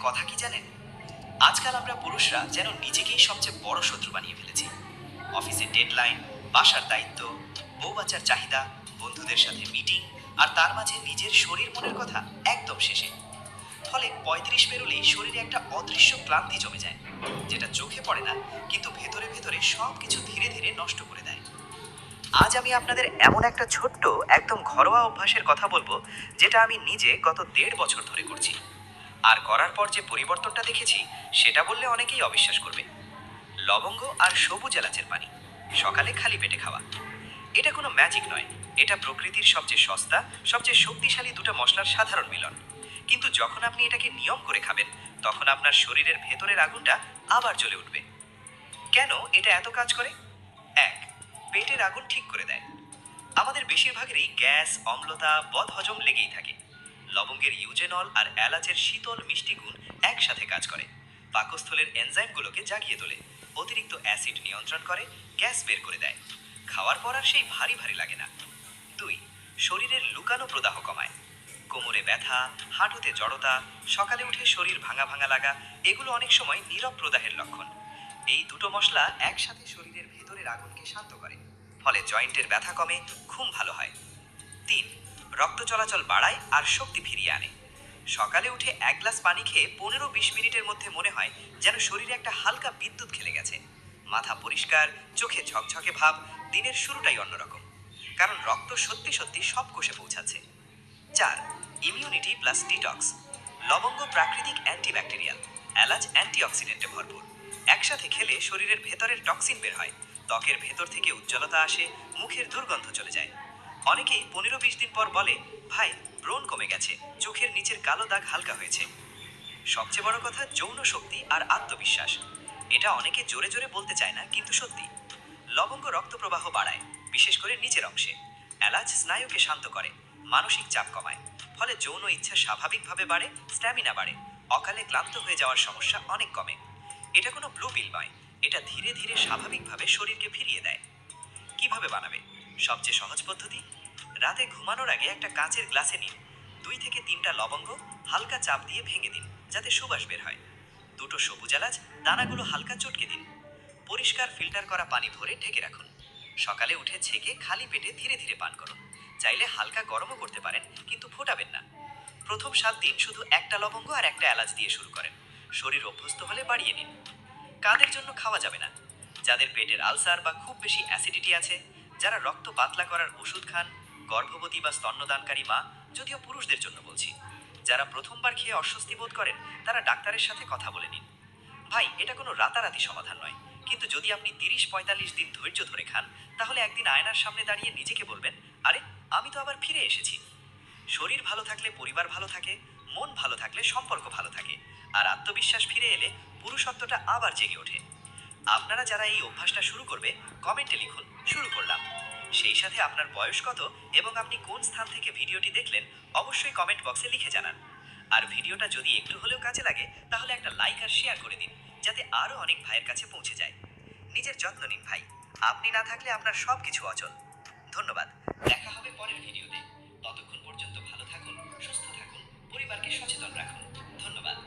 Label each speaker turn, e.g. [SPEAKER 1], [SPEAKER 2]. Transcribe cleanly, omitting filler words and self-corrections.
[SPEAKER 1] কথা কি জানেন, আজকাল আমরা পুরুষরা যেন নিজেকেই সবচেয়ে বড় শত্রু বানিয়ে ফেলেছি। অফিসের ডেডলাইন, বাসার দায়িত্ব, বউ বাচ্চার চাহিদা, বন্ধুদের সাথে মিটিং, আর তার মাঝে নিজের শরীর মনের কথা একদম শেষে। ফলে ৩৫ পেরোলেই শরীরে একটা অদৃশ্য ক্লান্তি জমে যায়, যেটা চোখে পড়ে না, কিন্তু ভেতরে ভেতরে সবকিছু ধীরে ধীরে নষ্ট করে দেয়। আজ আমি আপনাদের এমন একটা ছোট্ট, একদম ঘরোয়া অভ্যাসের কথা বলবো, যেটা আমি নিজে গত ১.৫ বছর ধরে করছি। আর করার পর যে পরিবর্তনটা দেখেছি, সেটা বললে অনেকেই অবিশ্বাস করবে। লবঙ্গ আর সবুজ এলাচের পানি সকালে খালি পেটে খাওয়া। এটা কোনো ম্যাজিক নয়, এটা প্রকৃতির সবচেয়ে সস্তা, সবচেয়ে শক্তিশালী দুটো মশলার সাধারণ মিলন। কিন্তু যখন আপনি এটাকে নিয়ম করে খাবেন, তখন আপনার শরীরের ভেতরের আগুনটা আবার জ্বলে উঠবে। কেন এটা এত কাজ করে? এক, পেটের আগুন ঠিক করে দেয়। আমাদের বেশিরভাগেরই গ্যাস, অম্লতা, বদহজম লেগেই থাকে। লবঙ্গের ইউজেনল আর এলাচের শীতল মিষ্টি গুণ একসাথে কাজ করে, পাকস্থলের এনজাইমগুলোকে জাগিয়ে তোলে, অতিরিক্ত অ্যাসিড নিয়ন্ত্রণ করে, গ্যাস বের করে দেয়। খাওয়ার পর আর সেই ভারী ভারী লাগে না। দুই, শরীরের লুকানো প্রদাহ কমায়। কোমরে ব্যথা, হাঁটুতে জড়তা, সকালে উঠে শরীর ভাঙা ভাঙা লাগা, এগুলো অনেক সময় নীরব প্রদাহের লক্ষণ। এই দুটো মশলা একসাথে শরীরের ভেতরের আগুনকে শান্ত করে, ফলে জয়েন্টের ব্যথা কমে, ঘুম ভালো হয়। তিন, রক্ত চলাচল বাড়ায় আর শক্তি ফিরিয়ে আনে। সকালে উঠে ১ গ্লাস পানি খেয়ে ১৫-২০ মিনিটের মধ্যে মনে হয় যেন শরীরে একটা হালকা বিদ্যুৎ খেলে গেছে। মাথা পরিষ্কার, চোখে ঝকঝকে ভাব, দিনের শুরুটাই অন্যরকম, কারণ রক্ত সত্যি সত্যি সব কোষে পৌঁছাচ্ছে। চার, ইমিউনিটি প্লাস ডিটক্স। লবঙ্গ প্রাকৃতিক অ্যান্টিব্যাকটেরিয়াল, এলাচ অ্যান্টিঅক্সিডেন্টে ভরপুর। একসাথে খেলে শরীরের ভেতরের টক্সিন বের হয়, ত্বকের ভেতর থেকে উজ্জ্বলতা আসে, মুখের দুর্গন্ধ চলে যায়। অনেকেই ১৫-২০ দিন পর বলে, ভাই, ব্রণ কমে গেছে, চোখের নিচের কালো দাগ হালকা হয়েছে। সবচেয়ে বড় কথা, যৌন শক্তি আর আত্মবিশ্বাস। এটা অনেকে জোরে জোরে বলতে চায় না, কিন্তু সত্যি। লবঙ্গ রক্ত প্রবাহ বাড়ায়, বিশেষ করে নিচের অংশে। এলাচ স্নায়ুকে শান্ত করে, মানসিক চাপ কমায়। ফলে যৌন ইচ্ছা স্বাভাবিকভাবে বাড়ে, স্ট্যামিনা বাড়ে, অকালে ক্লান্ত হয়ে যাওয়ার সমস্যা অনেক কমে। এটা কোনো ব্লু পিল নয়, এটা ধীরে ধীরে স্বাভাবিকভাবে শরীরকে ফিরিয়ে দেয়। কিভাবে বানাবে? সবচেয়ে সহজ পদ্ধতি, রাতে ঘুমানোর আগে একটা কাঁচের গ্লাসে নিন ২ থেকে ৩টা লবঙ্গ, হালকা চাপ দিয়ে ভেঙে দিন যাতে সুবাস বের হয়। দুটো সবুজ এলাচ, দানাগুলো হালকা চটকে দিন। পরিষ্কার ফিল্টার করা পানি ভরে ঢেকে রাখুন। সকালে উঠে ছেঁকে খালি পেটে ধীরে ধীরে পান করুন। চাইলে হালকা গরমও করতে পারেন, কিন্তু ফোটাবেন না। প্রথম ৭ দিন শুধু একটা লবঙ্গ আর একটা এলাচ দিয়ে শুরু করেন। শরীর অভ্যস্ত হলে বাড়িয়ে নিন। কাদের জন্য খাওয়া যাবে না? যাদের পেটের আলসার বা খুব বেশি অ্যাসিডিটি আছে, যারা রক্ত পাতলা করার ওষুধ খান, গর্ভবতী বা স্তন্যদানকারী মা, যদিও পুরুষদের জন্য বলছি। যারা প্রথমবার খেয়ে অস্বস্তি বোধ করেন, তারা ডাক্তারের সাথে কথা বলে নিন। ভাই, এটা কোনো রাতারাতি সমাধান নয়, কিন্তু যদি আপনি ৩০-৪৫ দিন ধৈর্য ধরে খান, তাহলে একদিন আয়নার সামনে দাঁড়িয়ে নিজেকে বলবেন, আরে, আমি তো আবার ফিরে এসেছি। শরীর ভালো থাকলে পরিবার ভালো থাকে, মন ভালো থাকলে সম্পর্ক ভালো থাকে, আর আত্মবিশ্বাস ফিরে এলে পুরুষত্বটা আবার জেগে ওঠে। আপনারা যারা এই অভ্যাসটা শুরু করবে, কমেন্টে লিখুন শুরু করলাম। সেই সাথে আপনার বয়স কত এবং আপনি কোন স্থান থেকে ভিডিওটি দেখলেন, অবশ্যই কমেন্ট বক্সে লিখে জানান। আর ভিডিওটা যদি একটু হলেও কাজে লাগে, তাহলে একটা লাইক আর শেয়ার করে দিন, যাতে আরও অনেক ভাইয়ের কাছে পৌঁছে যায়। নিজের যত্ন নিন ভাই, আপনি না থাকলে আপনার সব কিছু অচল। ধন্যবাদ। দেখা হবে পরের ভিডিওতে। ততক্ষণ পর্যন্ত ভালো থাকুন, সুস্থ থাকুন, পরিবারকে সচেতন রাখুন। ধন্যবাদ।